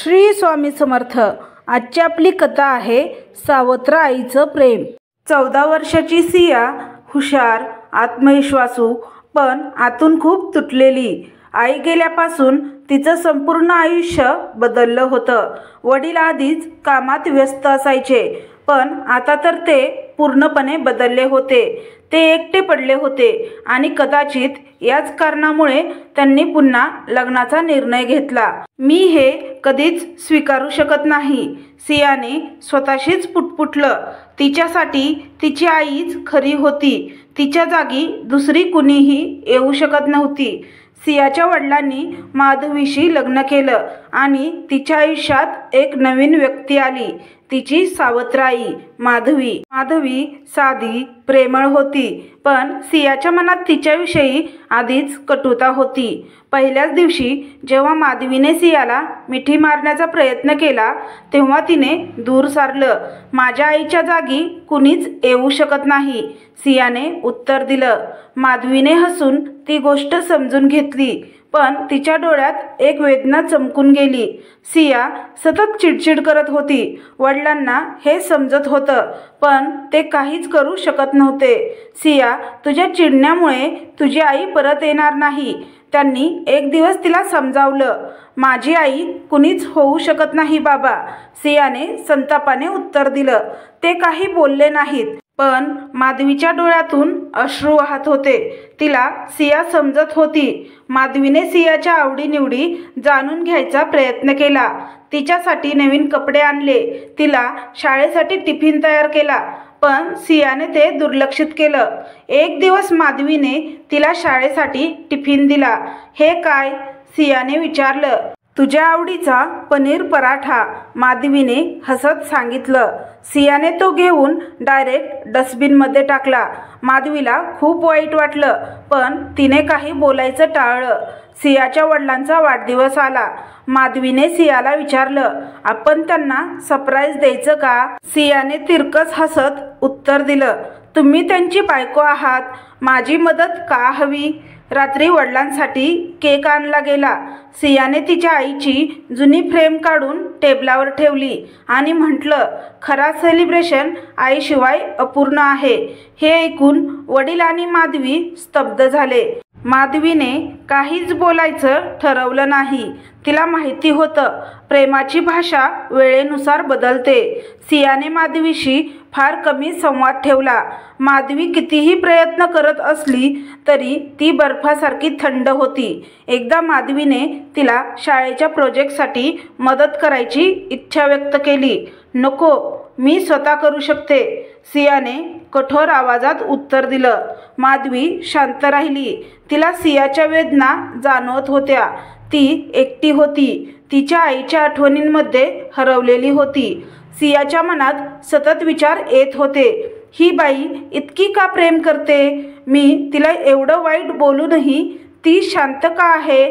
श्री स्वामी समर्थ। आजची आपली कथा आहे सावत्र आईचं प्रेम। 14 वर्षाची सिया हुशार, आत्मविश्वासू, पण आतून खूप तुटलेली। आई गेल्यापासून तिचं संपूर्ण आयुष्य बदललं होतं। वडील आधीच कामात व्यस्त असायचे, पण आता तर ते पूर्णपणे बदलले होते। ते एकटे पडले होते आणि कदाचित याच कारणामुळे त्यांनी पुन्हा लग्नाचा निर्णय घेतला। मी हे कधीच स्वीकारू शकत नाही, सियाने स्वतःशीच पुटपुटलं। तिच्यासाठी तिची आईच खरी होती, तिच्या जागी दुसरी कुणीही येऊ शकत नव्हती। सियाच्या वडिलांनी माधवीशी लग्न केलं आणि तिच्या आयुष्यात एक नवीन व्यक्ती आली, तिची सावत्र आई माधवी। माधवी साधी, प्रेमळ होती, पण सियाच्या मनात तिच्याविषयी आधीच कटुता होती। पहिल्याच दिवशी जेव्हा माधवीने सियाला मिठी मारण्याचा प्रयत्न केला, तेव्हा तिने दूर सारलं। माझ्या आईच्या जागी कुणीच येऊ शकत नाही, सियाने उत्तर दिलं। माधवीने हसून ती गोष्ट समजून घेतली, पण तिच्या डोळ्यात एक वेदना चमकून गेली। सिया सतत चिडचिड करत होती। वडिलांना हे समजत होतं, पण ते काहीच करू शकत नव्हते। सिया, तुझ्या चिडण्यामुळे तुझी आई परत येणार नाही। त्यांनी एक दिवस तिला समजावलं। माझी आई कुणीच होऊ शकत नाही बाबा, सियाने संतापाने उत्तर दिलं। ते काही बोलले नाहीत, पण माधवीच्या डोळ्यातून अश्रू वाहत होते। तिला सिया समजत होती। माधवीने सियाच्या आवडीनिवडी जाणून घ्यायचा प्रयत्न केला, तिच्यासाठी नवीन कपडे आणले, तिला शाळेसाठी टिफिन तयार केला, पण सियाने ते दुर्लक्षित केलं। एक दिवस माधवीने तिला शाळेसाठी टिफिन दिला। हे काय? सियाने विचारलं। तुझ्या आवडीचा पनीर पराठा, माधवीने हसत सांगितलं। सियाने तो घेऊन डायरेक्ट डस्टबिनमध्ये टाकला। माधवीला खूप वाईट वाटलं, पण तिने काही बोलायचं टाळलं। सियाच्या वडिलांचा वाढदिवस आला। माधवीने सियाला विचारलं, आपण त्यांना सरप्राईज द्यायचं का? सियाने तिरकस हसत उत्तर दिलं, तुम्ही त्यांची बायको आहात, माझी मदत का हवी? रात्री वडिलांसाठी केक आणला गेला। सियाने तिच्या आईची जुनी फ्रेम काढून टेबलावर ठेवली आणि म्हटलं, खरा सेलिब्रेशन आईशिवाय अपूर्ण आहे। हे ऐकून वडील आणि माधवी स्तब्ध झाले। माधवीने काहीच बोलायचं ठरवलं नाही। तिला माहिती होतं, प्रेमाची भाषा वेळेनुसार बदलते। सियाने माधवीशी फार कमी संवाद ठेवला। माधवी कितीही प्रयत्न करत असली तरी ती बर्फासारखी थंड होती। एकदा माधवीने तिला शाळेच्या प्रोजेक्टसाठी मदत करायची इच्छा व्यक्त केली। नको, मी स्वतः करू शकते, सियाने कठोर आवाजात उत्तर दिलं। माधवी शांत राहिली। तिला सियाच्या वेदना जाणवत होत्या। ती एकटी होती, तिच्या आईच्या आठवणींमध्ये हरवलेली होती। सियाच्या मनात सतत विचार येत होते, ही बाई इतकी का प्रेम करते? मी तिला एवढं वाईट बोलूनही ती शांत का आहे?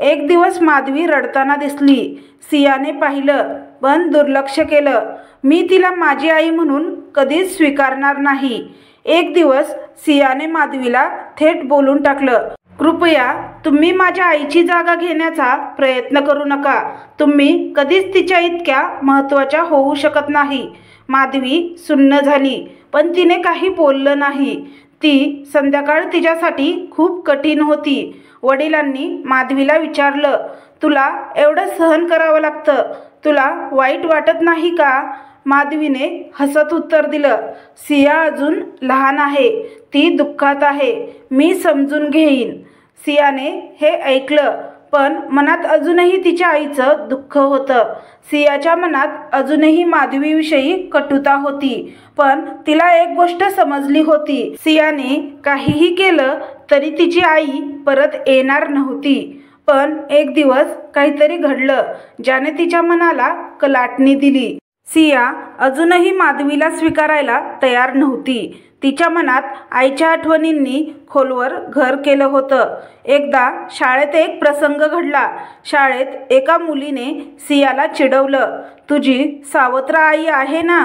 एक दिवस माधवी रडताना दिसली। सियाने पाहिलं, पण दुर्लक्ष केलं। मी तिला माझी आई म्हणून कधीच स्वीकारणार नाही। एक दिवस सियाने माधवीला थेट बोलून टाकलं, कृपया तुम्ही माझ्या आईची जागा घेण्याचा प्रयत्न करू नका। तुम्ही कधीच तिच्या इतक्या महत्त्वाच्या होऊ शकत नाही। माधवी सुन्न झाली, पण तिने काही बोललं नाही। ती संध्याकाळ तिच्यासाठी खूप कठीण होती। वडिलांनी माधवीला विचारलं, तुला एवढं सहन करावं लागतं, तुला वाईट वाटत नाही का? माधवीने हसत उत्तर दिलं, सिया अजून लहान आहे, ती दुःखात आहे, मी समजून घेईन। सियाने हे ऐकलं, पण मनात अजूनही तिच्या आईचं दुःख होतं। सियाच्या मनात अजूनही माधवीविषयी कटुता होती, पण तिला एक गोष्ट समजली होती, सियाने काहीही केलं तरी तिची आई परत येणार नव्हती। पण एक दिवस काहीतरी घडलं, ज्याने तिच्या मनाला कलाटणी दिली। सिया अजूनही माधवीला स्वीकारायला तयार नव्हती। तिच्या मनात आईच्या आठवणींनी खोलवर घर केलं होतं। एकदा शाळेत एक प्रसंग घडला। शाळेत एका मुलीने सियाला चिडवलं, तुझी सावत्र आई आहे ना?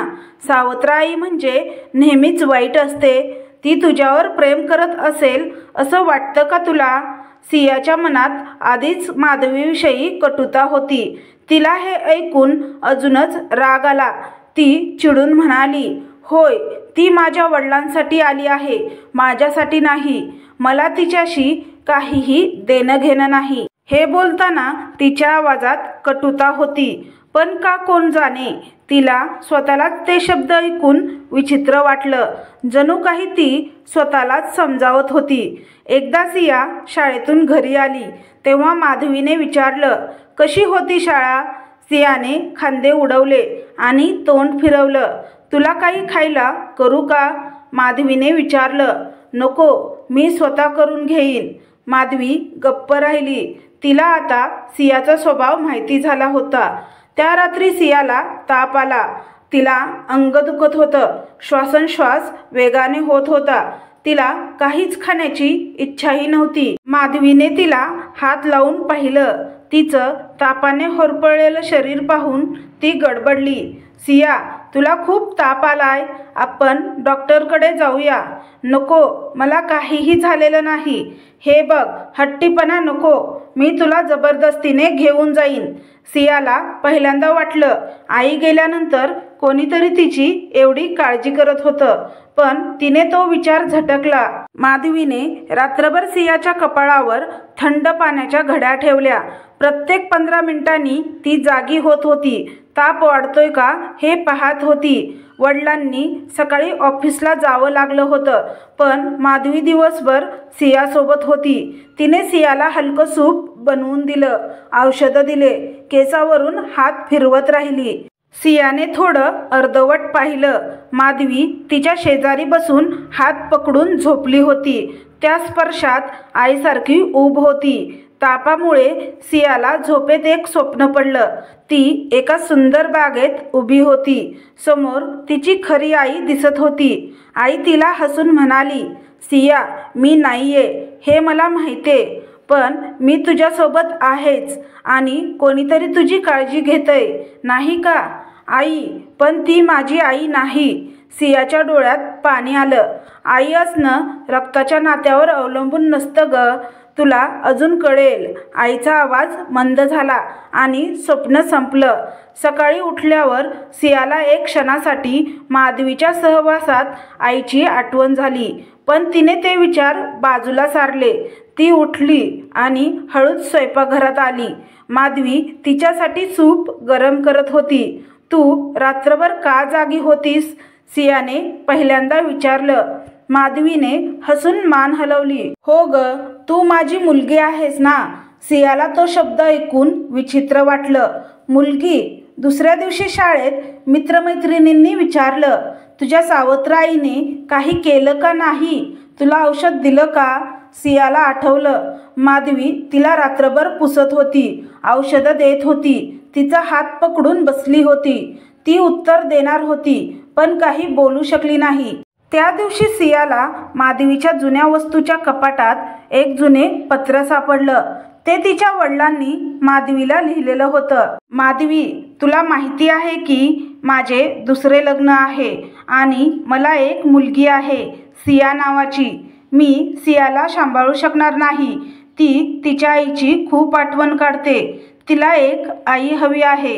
सावत्र आई म्हणजे नेहमीच वाईट असते, ती तुझ्यावर प्रेम करत असेल असं वाटतं का तुला? सियाच्या मनात आधीच माधवीविषयी कटुता होती. तिला हे ऐकून अजूनच राग आला. ती चिडून म्हणाली, होय, ती माझ्या वडिलांसाठी आली आहे, माझ्यासाठी नाही. मला तिच्याशी काहीही देणं घेणं नाही. हे बोलताना तिच्या आवाजात कटुता होती. पण का कोण जाणे, तिला स्वतःलाच ते शब्द ऐकून विचित्र वाटलं. जणू काही ती स्वतःलाच समजावत होती. एकदा सिया शाळेतून घरी आली तेव्हा माधवीने विचारलं, कशी होती शाळा? सियाने खांदे उडवले आणि तोंड फिरवलं. तुला काही खायला करू का? माधवीने विचारलं. नको, मी स्वतः करून घेईन. माधवी गप्प राहिली. तिला आता सियाचा स्वभाव माहिती झाला होता. त्या रात्री सियाला ताप आला. तिला अंग दुखत होतं. श्वासोच्छ्वास वेगाने होत होता. तिला काहीच खाण्याची इच्छाही नव्हती. माधवीने तिला हात लावून पाहिलं. तिचं तापाने होरपळलेलं शरीर पाहून ती गडबडली. सिया, तुला खूप ताप आलाय, आपण डॉक्टरकडे जाऊया. नको, मला काहीही झालेलं नाही. हे बघ, हट्टीपणा नको, मी तुला जबरदस्तीने घेऊन जाईन. सियाला पहिल्यांदा वाटलं आई गेल्यानंतर कोणीतरी तिची एवढी काळजी करत होतं. पण तिने तो विचार झटकला. माधवीने रात्रभर सियाच्या कपाळावर थंड पाण्याच्या घड्या ठेवल्या. प्रत्येक 15 मिनिटांनी ती जागी होत होती. ताप वाढतोय का हे पाहत होती. वडिलांनी सकाळी ऑफिसला जावं लागलं होतं, पण माधवी दिवसभर सियासोबत होती. तिने सियाला हलकं सूप बनवून दिलं, औषधं दिले, केसावरून हात फिरवत राहिली. सियाने थोडं अर्धवट पाहिलं. माधवी तिच्या शेजारी बसून हात पकडून झोपली होती. त्या स्पर्शात आईसारखी ऊब होती. तापामुळे सियाला झोपेत एक स्वप्न पडलं. ती एका सुंदर बागेत उभी होती. समोर तिची खरी आई दिसत होती. आई तिला हसून म्हणाली, सिया, मी नाहीये हे मला माहितीये, पण मी तुझ्यासोबत आहेच आणि कोणीतरी तुझी काळजी घेतंय, नाही का? आई, पण ती माझी आई नाही. सियाच्या डोळ्यात पाणी आलं. आई असणं रक्ताच्या नात्यावर अवलंबून नसतं ग, तुला अजून कळेल. आईचा आवाज मंद झाला आणि स्वप्न संपलं. सकाळी उठल्यावर सियाला एक क्षणासाठी माधवीच्या सहवासात आईची आठवण झाली, पण तिने ते विचार बाजूला सारले. ती उठली आणि हळूच स्वयंपाकघरात आली. माधवी तिच्यासाठी सूप गरम करत होती. तू रात्रभर का जागी होतीस? सियाने पहिल्यांदा विचारलं. माधवीने हसून मान हलवली. हो ग, तू माझी मुलगी आहेस ना. सियाला तो शब्द ऐकून विचित्र वाटलं. मुलगी? दुसऱ्या दिवशी शाळेत मित्रमैत्रिणींनी विचारलं, तुझ्या सावत्र आईने काही केलं का नाही? तुला औषध दिलं का? सियाला आठवलं. माधवी तिला रात्रभर पुसत होती, औषधं देत होती, तिचा हात पकडून बसली होती. ती उत्तर देणार होती, पण काही बोलू शकली नाही. त्या दिवशी सियाला माधवीच्या जुन्या वस्तूच्या कपाटात एक जुने पत्र सापडलं. ते तिच्या वडिलांनी माधवीला लिहिलेलं होतं. माधवी, तुला माहिती आहे की माझे दुसरे लग्न आहे आणि मला एक मुलगी आहे, सिया नावाची. मी सियाला सांभाळू शकणार नाही. ती तिच्या आईची खूप आठवण काढते. तिला एक आई हवी आहे,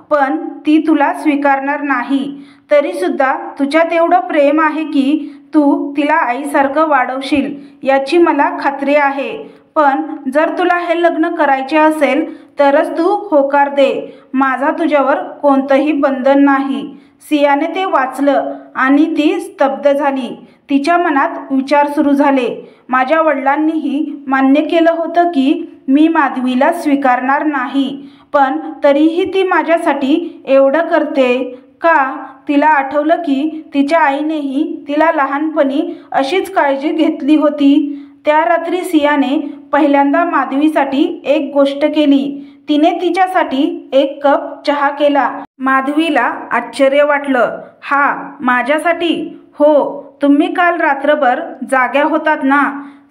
पण ती तुला स्वीकारणार नाही. तरीसुद्धा तुझ्यात एवढं प्रेम आहे की तू तिला आईसारखं वाढवशील याची मला खात्री आहे. पण जर तुला हे लग्न करायचे असेल तरच तू होकार दे. माझा तुझ्यावर कोणतंही बंधन नाही. सियाने ते वाचलं आणि ती स्तब्ध झाली. तिच्या मनात विचार सुरू झाले. माझ्या वडिलांनीही मान्य केलं होतं की मी माधवीला स्वीकारणार नाही, पण तरीही ती माझ्यासाठी एवढं करते का? तिला आठवलं की तिच्या आईनेही तिला लहानपणी अशीच काळजी घेतली होती. त्या रात्री सियाने पहिल्यांदा माधवीसाठी एक गोष्ट केली. तिने तिच्यासाठी एक कप चहा केला. माधवीला आश्चर्य वाटलं. हा, माझ्यासाठी? हो, तुम्ही काल रात्रभर जाग्या होतात ना?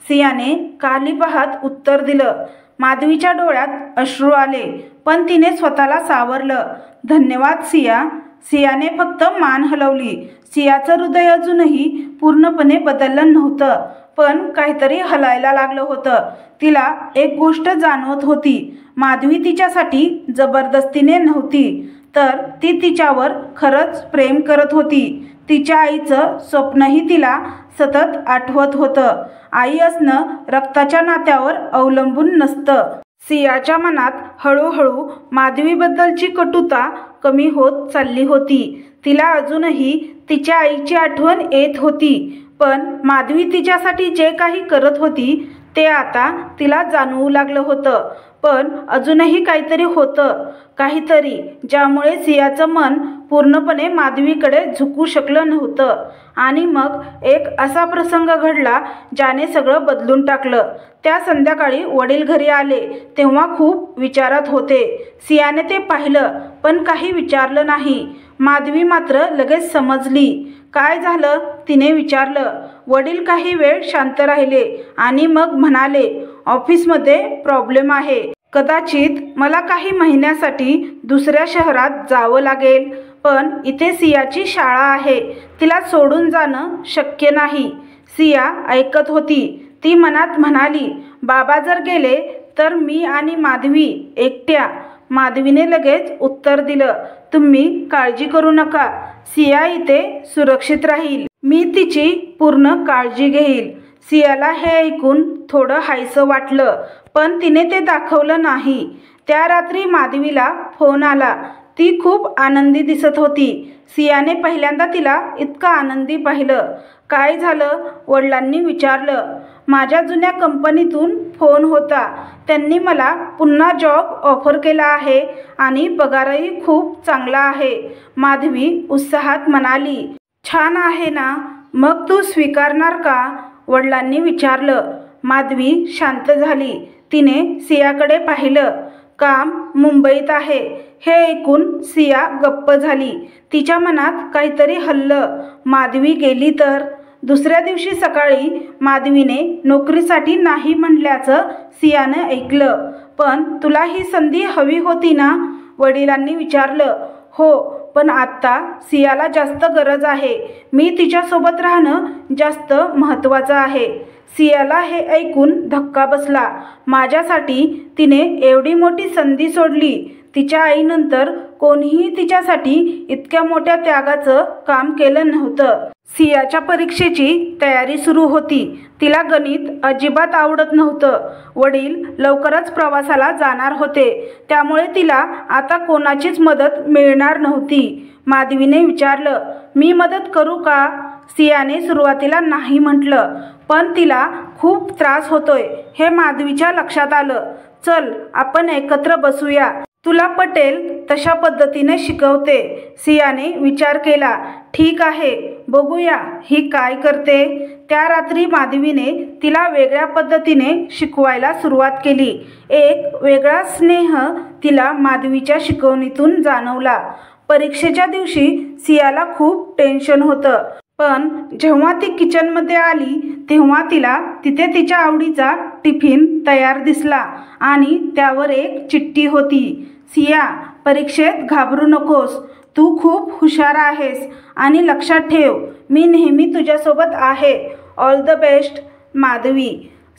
सियाने काली पाहत उत्तर दिलं. माधवीच्या डोळ्यात अश्रू आले, पण तिने स्वतःला सावरलं. धन्यवाद सिया. सियाने फक्त मान हलवली. सियाचं हृदय अजूनही पूर्णपणे बदललं नव्हतं, पण काहीतरी हलायला लागलं होतं. तिला एक गोष्ट जाणवत होती. माधवी तिच्यासाठी जबरदस्तीने नव्हती, तर ती तिच्यावर खरंच प्रेम करत होती. तिच्या आईचं स्वप्नही तिला सतत आठवत होतं. आई असणं रक्ताच्या नात्यावर अवलंबून नसतं. सियाच्या मनात हळूहळू माधवीबद्दलची कटुता कमी होत चालली होती. तिला अजूनही तिच्या आईची आठवण येत होती, पण माधवी तिच्यासाठी जे काही करत होती ते आता तिला जाणवू लागलं होतं. पण अजूनही काहीतरी होतं, काहीतरी ज्यामुळे सियाचं मन पूर्णपणे माधवीकडे झुकू शकलं नव्हतं. आणि मग एक असा प्रसंग घडला ज्याने सगळं बदलून टाकलं. त्या संध्याकाळी वडील घरी आले तेव्हा खूप विचारात होते. सियाने ते पाहिलं पण काही विचारलं नाही. माधवी मात्र लगेच समजली. काय झालं तिने विचारलं. वडील काही वेळ शांत राहिले आणि मग म्हणाले, ऑफिसमध्ये प्रॉब्लेम आहे. कदाचित मला काही महिन्यासाठी दुसऱ्या शहरात जावं लागेल. पण इथे सियाची शाळा आहे, तिला सोडून जाणं शक्य नाही. सिया ऐकत होती. ती मनात म्हणाली, बाबा जर गेले तर मी आणि माधवी एकट्या. माधवीने लगेच उत्तर दिलं, तुम्ही काळजी करू नका. सिया इथे सुरक्षित राहील. मी तिची पूर्ण काळजी घेईल. सियाला हे ऐकून थोडं हायसं वाटलं, पण तिने ते दाखवलं नाही. त्या रात्री माधवीला फोन आला. ती खूप आनंदी दिसत होती. सियाने पहिल्यांदा तिला इतकं आनंदी पाहिलं. काय झालं? वडिलांनी विचारलं. माझ्या जुन्या कंपनीतून फोन होता. त्यांनी मला पुन्हा जॉब ऑफर केला आहे आणि पगारही खूप चांगला आहे. माधवी उत्साहात म्हणाली. छान आहे ना, मग तू स्वीकारणार का? वडिलांनी विचारलं. माधवी शांत झाली. तिने सियाकडे पाहिलं. काम मुंबईत आहे. हे ऐकून सिया गप्प झाली. तिच्या मनात काहीतरी हललं. माधवी गेली तर? दुसऱ्या दिवशी सकाळी माधवीने नोकरीसाठी नाही म्हटल्याचं सियानं ऐकलं. पण तुला ही संधी हवी होती ना? वडिलांनी विचारलं. हो, पण आत्ता सियाला जास्त गरज आहे. मी तिच्यासोबत राहणं जास्त महत्त्वाचं आहे. सियाला हे ऐकून धक्का बसला. माझ्यासाठी तिने एवढी मोठी संधी सोडली. तिच्या आईनंतर कोणीही तिच्यासाठी इतक्या मोठ्या त्यागाचं काम केलं नव्हतं. सियाच्या परीक्षेची तयारी सुरू होती. तिला गणित अजिबात आवडत नव्हतं. वडील लवकरच प्रवासाला जाणार होते, त्यामुळे तिला आता कोणाचीच मदत मिळणार नव्हती. माधवीने विचारलं, मी मदत करू का? सियाने सुरुवातीला नाही म्हटलं, पण तिला खूप त्रास होतोय हे माधवीच्या लक्षात आलं. चल, आपण एकत्र बसूया. तुला पटेल तशा पद्धतीने शिकवते. सियाने विचार केला. ठीक आहे, बघूया ही काय करते. त्या रात्री माधवीने तिला वेगळ्या पद्धतीने शिकवायला सुरुवात केली. एक वेगळा स्नेह तिला माधवीच्या शिकवणीतून जाणवला. परीक्षेच्या दिवशी सियाला खूप टेन्शन होतं, पण जेव्हा ती किचनमध्ये आली तेव्हा तिला तिथे तिच्या आवडीचा टिफिन तयार दिसला आणि त्यावर एक चिठ्ठी होती. सिया, परीक्षेत घाबरू नकोस. तू खूप हुशार आहेस आणि लक्षात ठेव, मी नेहमी तुझ्यासोबत आहे. All the best, Madhavi.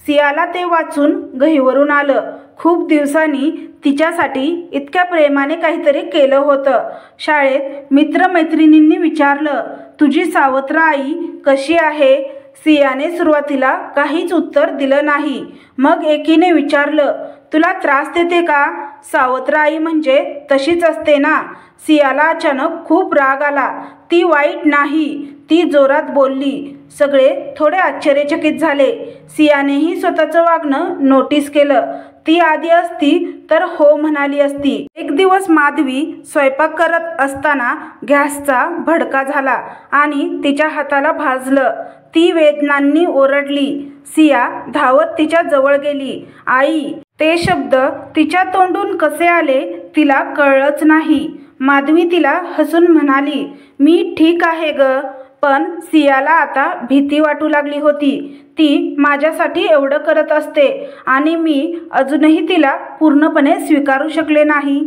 सियाला ते वाचून गहिवरून आलं. खूप दिवसांनी तिच्यासाठी इतक्या प्रेमाने काहीतरी केलं होतं. शाळेत मित्रमैत्रिणींनी विचारलं, तुझी सावत्र आई कशी आहे? सियाने सुरुवातीला काहीच उत्तर दिलं नाही. मग एकीने विचारलं, तुला त्रास देते का? सावत्र आई म्हणजे तशीच असते ना? सियाला अचानक खूप राग आला. ती वाईट नाही, ती जोरात बोलली. सगळे थोडे आश्चर्यचकित झाले. सियानेही स्वतःचं वागणं नोटीस केलं. ती आधी असती तर हो म्हणाली असती. एक दिवस माधवी स्वयंपाक करत असताना गॅसचा भडका झाला आणि तिच्या हाताला भाजलं. ती वेदनांनी ओरडली. सिया धावत तिच्या जवळ गेली. आई. ते शब्द तिच्या तोंडून कसे आले तिला कळलंच नाही. माधवी तिला हसून म्हणाली, मी ठीक आहे ग. पण सियाला आता भीती वाटू लागली होती. ती माझ्यासाठी एवढं करत असते आणि मी अजूनही तिला पूर्णपणे स्वीकारू शकले नाही.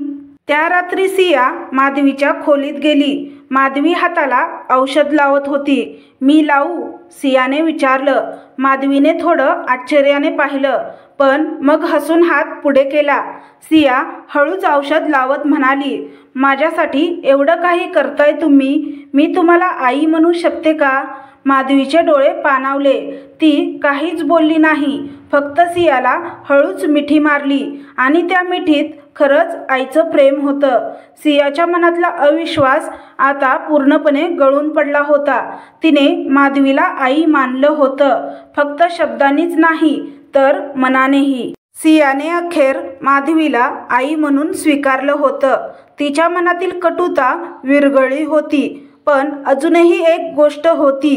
त्या रात्री सिया माधवीच्या खोलीत गेली. माधवी हाताला औषध लावत होती. मी लावू? सियाने विचारलं. माधवीने थोडं आश्चर्याने पाहिलं, पण मग हसून हात पुढे केला. सिया हळूच औषध लावत म्हणाली, माझ्यासाठी एवढं काही करताय तुम्ही, मी तुम्हाला आई म्हणू शकते का? माधवीचे डोळे पाणावले. ती काहीच बोलली नाही, फक्त सियाला हळूच मिठी मारली आणि त्या मिठीत खरंच आईचं प्रेम होतं. सियाच्या मनातला अविश्वास आता पूर्णपणे गळून पडला होता. तिने माधवीला आई मानलं होतं, फक्त शब्दांनीच नाही तर मनानेही. सियाने अखेर माधवीला आई म्हणून स्वीकारलं होतं. तिच्या मनातील कटुता विरघळली होती, पण अजूनही एक गोष्ट होती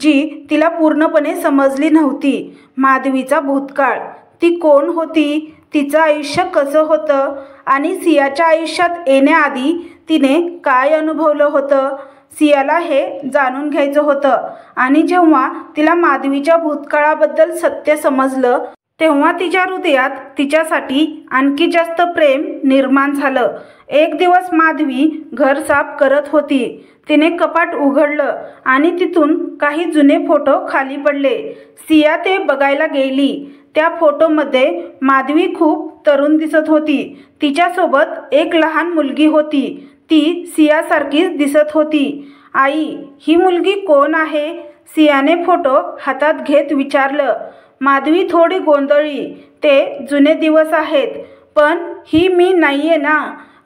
जी तिला पूर्णपणे समजली नव्हती. माधवीचा भूतकाळ. ती कोण होती, तिचं आयुष्य कसं होतं आणि सियाच्या आयुष्यात येण्याआधी तिने काय अनुभवलं होतं. सियाला हे जाणून घ्यायचं होतं आणि जेव्हा तिला माधवीच्या भूतकाळाबद्दल सत्य समजलं तेव्हा तिच्या हृदयात तिच्यासाठी आणखी जास्त प्रेम निर्माण झालं. एक दिवस माधवी घर साफ करत होती. तिने कपाट उघडलं आणि तिथून काही जुने फोटो खाली पडले. सिया ते बघायला गेली. त्या फोटोमध्ये माधवी खूप तरुण दिसत होती. तिच्यासोबत एक लहान मुलगी होती. ती सियासारखीच दिसत होती. आई, ही मुलगी कोण आहे? सियाने फोटो हातात घेत विचारलं. माधवी थोडी गोंधळली. ते जुने दिवस आहेत, पण ही मी नाहीये ना?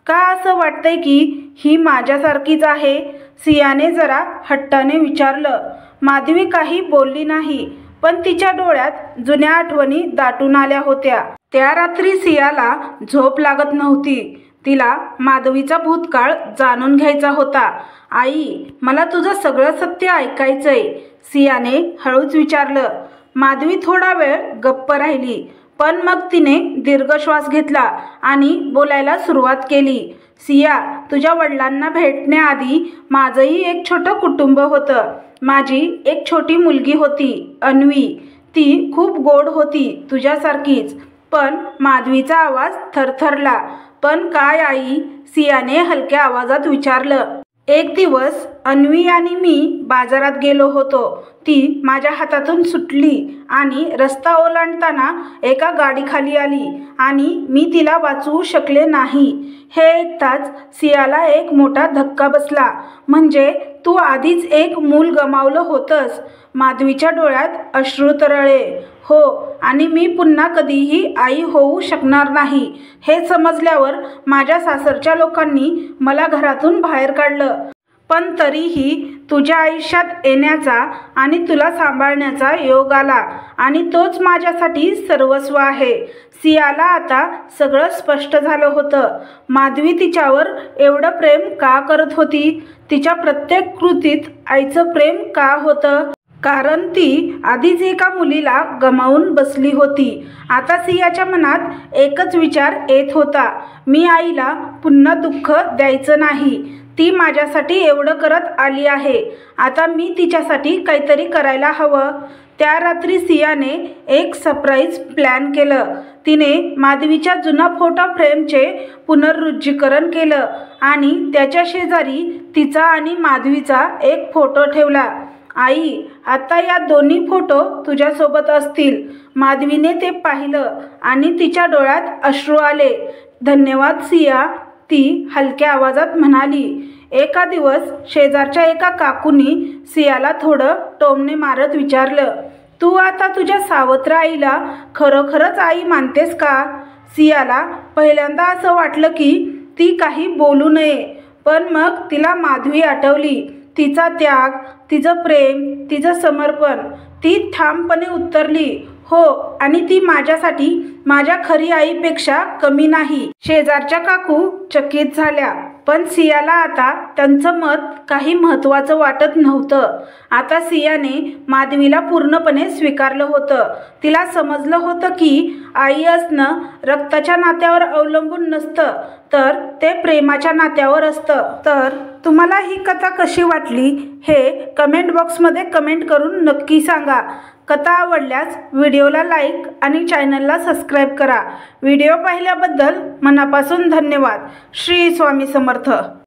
का असं वाटतंय की ही माझ्यासारखीच आहे? सियाने जरा हट्टाने विचारलं. माधवी काही बोलली नाही, पण तिच्या डोळ्यात जुन्या आठवणी दाटून आल्या होत्या. त्या रात्री सियाला झोप लागत नव्हती. तिला माधवीचा भूतकाळ जाणून घ्यायचा होता. आई, मला तुझं सगळं सत्य ऐकायचंय, सियाने हळूच विचारलं. माधवी थोडा वेळ गप्प राहिली, पण मग तिने दीर्घ श्वास घेतला आणि बोलायला सुरुवात केली. सिया, तुझ्या वडिलांना भेटण्याआधी माझंही एक छोटं कुटुंब होतं. माझी एक छोटी मुलगी होती, अन्वी. ती खूप गोड होती, तुझ्यासारखीच. पण माधवीचा आवाज थरथरला. पण काय आई? सियाने हलक्या आवाजात विचारलं. एक दिवस अन्वी आणि मी बाजारात गेलो होतो. ती माझ्या हातातून सुटली आणि रस्ता ओलांडताना एका गाडीखाली आली आणि मी तिला वाचवू शकले नाही. हे ऐकताच सियाला एक मोठा धक्का बसला. म्हणजे तू आधीच एक मूल गमावलं होतंस. माधवीच्या डोळ्यात अश्रू तरळले. हो, आणि मी पुन्हा कधीही आई होऊ शकणार नाही. हे समजल्यावर माझ्या सासरच्या लोकांनी मला घरातून बाहेर काढलं. पण तरीही तुझ्या आयुष्यात येण्याचा आणि तुला सांभाळण्याचा योग आला आणि तोच माझ्यासाठी सर्वस्व आहे. सियाला आता सगळं स्पष्ट झालं होतं. माधवी तिच्यावर एवढं प्रेम का करत होती? तिच्या प्रत्येक कृतीत आईचं प्रेम का होतं? कारण ती आधीच एका मुलीला गमावून बसली होती. आता सियाच्या मनात एकच विचार येत होता, मी आईला पुन्हा दुःख द्यायचं नाही. ती माझ्यासाठी एवढं करत आली आहे, आता मी तिच्यासाठी काहीतरी करायला हवं. त्या रात्री सियाने एक सरप्राईज प्लॅन केलं. तिने माधवीच्या जुना फोटो फ्रेमचे पुनरुज्जीवरण केलं आणि त्याच्या शेजारी तिचा आणि माधवीचा एक फोटो ठेवला. आई, आता या दोन्ही फोटो तुझ्यासोबत असतील. माधवीने ते पाहिलं आणि तिच्या डोळ्यात अश्रू आले. धन्यवाद सिया, ती हलक्या आवाजात म्हणाली. एका दिवस शेजारच्या एका काकूंनी सियाला थोडं टोमणे मारत विचारलं, तू आता तुझ्या सावत्र आईला खरोखरच आई मानतेस का? सियाला पहिल्यांदा असं वाटलं की ती काही बोलू नये, पण मग तिला माधवी आठवली. तिचा त्याग, तिचं प्रेम, तिचं समर्पण. ती ठामपणे उत्तरली, हो, आणि ती माझ्यासाठी माझ्या खरी आईपेक्षा कमी नाही. शेजारच्या काकू चकित झाल्या, पण सियाला आता त्यांचं मत काही महत्त्वाचं वाटत नव्हतं. आता सियाने माधवीला पूर्णपणे स्वीकारलं होतं. तिला समजलं होतं की आई असणं रक्ताच्या नात्यावर अवलंबून नसतं, तर ते प्रेमाच्या नात्यावर असतं. तर तुम्हाला ही कथा कशी वाटली हे कमेंट बॉक्समध्ये कमेंट करून नक्की सांगा. कथा आवडल्यास व्हिडिओला लाईक आणि चॅनलला सबस्क्राईब करा. व्हिडिओ पाहिल्याबद्दल मनापासून धन्यवाद. श्री स्वामी समर्थ.